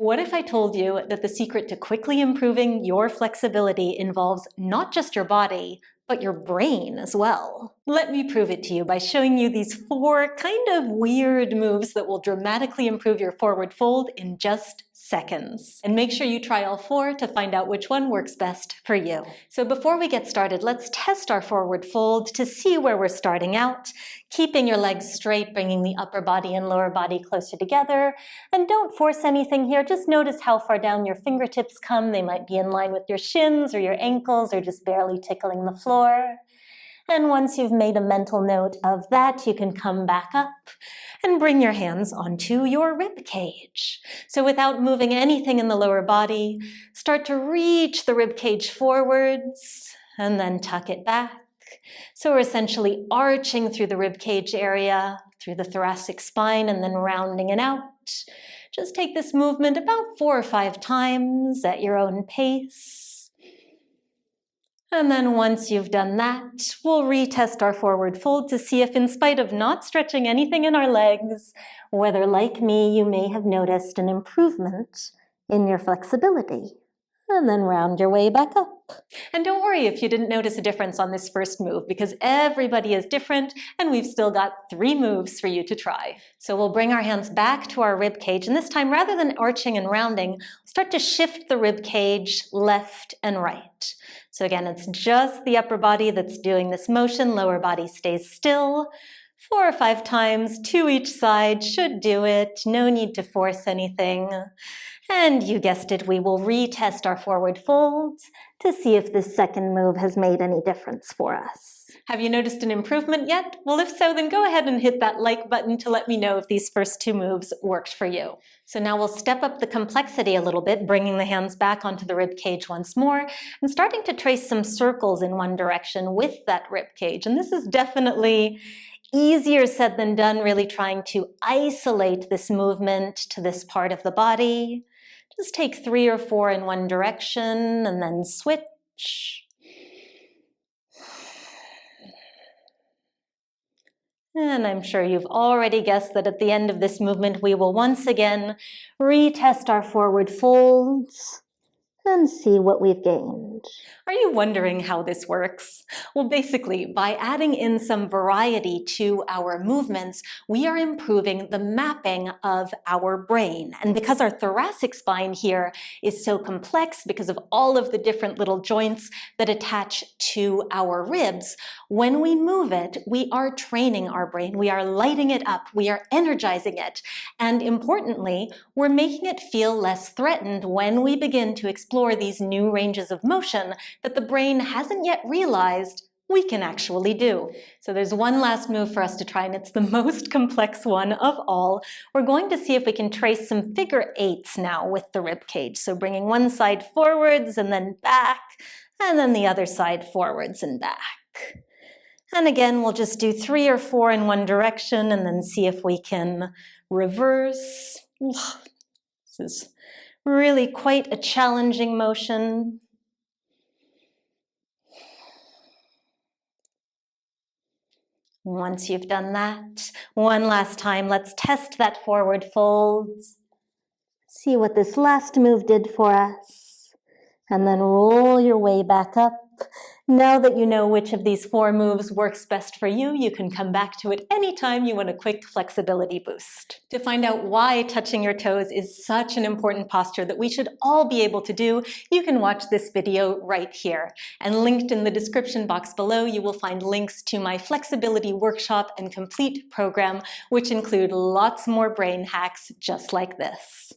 What if I told you that the secret to quickly improving your flexibility involves not just your body, but your brain as well? Let me prove it to you by showing you these 4 kind of weird moves that will dramatically improve your forward fold in just seconds. And make sure you try all 4 to find out which one works best for you. So before we get started, let's test our forward fold to see where we're starting out, keeping your legs straight, bringing the upper body and lower body closer together. And don't force anything here. Just notice how far down your fingertips come. They might be in line with your shins or your ankles or just barely tickling the floor. And once you've made a mental note of that, you can come back up and bring your hands onto your rib cage. So without moving anything in the lower body, start to reach the rib cage forwards and then tuck it back. So we're essentially arching through the rib cage area, through the thoracic spine, and then rounding it out. Just take this movement about 4 or 5 times at your own pace. And then once you've done that, we'll retest our forward fold to see if, in spite of not stretching anything in our legs, whether like me, you may have noticed an improvement in your flexibility. And then round your way back up. And don't worry if you didn't notice a difference on this first move, because everybody is different and we've still got 3 moves for you to try. So we'll bring our hands back to our rib cage, and this time, rather than arching and rounding, start to shift the rib cage left and right. So again, it's just the upper body that's doing this motion, lower body stays still. 4 or 5 times, 2 each side should do it. No need to force anything. And you guessed it, we will retest our forward folds to see if this second move has made any difference for us. Have you noticed an improvement yet? Well, if so, then go ahead and hit that like button to let me know if these first 2 moves worked for you. So now we'll step up the complexity a little bit, bringing the hands back onto the rib cage once more and starting to trace some circles in one direction with that rib cage. And this is definitely easier said than done, really trying to isolate this movement to this part of the body. Just take 3 or 4 in one direction and then switch. And I'm sure you've already guessed that at the end of this movement, we will once again retest our forward folds and see what we've gained. Are you wondering how this works? Well, basically, by adding in some variety to our movements, we are improving the mapping of our brain. And because our thoracic spine here is so complex because of all of the different little joints that attach to our ribs, when we move it, we are training our brain, we are lighting it up, we are energizing it. And importantly, we're making it feel less threatened when we begin to explore these new ranges of motion that the brain hasn't yet realized we can actually do. So there's one last move for us to try, and it's the most complex one of all. We're going to see if we can trace some figure 8s now with the rib cage. So bringing one side forwards and then back, and then the other side forwards and back. And again, we'll just do 3 or 4 in one direction and then see if we can reverse. This is really quite a challenging motion. Once you've done that, one last time, let's test that forward fold. See what this last move did for us. And then roll your way back up. Now that you know which of these 4 moves works best for you, you can come back to it anytime you want a quick flexibility boost. To find out why touching your toes is such an important posture that we should all be able to do, you can watch this video right here. And linked in the description box below, you will find links to my flexibility workshop and complete program, which include lots more brain hacks just like this.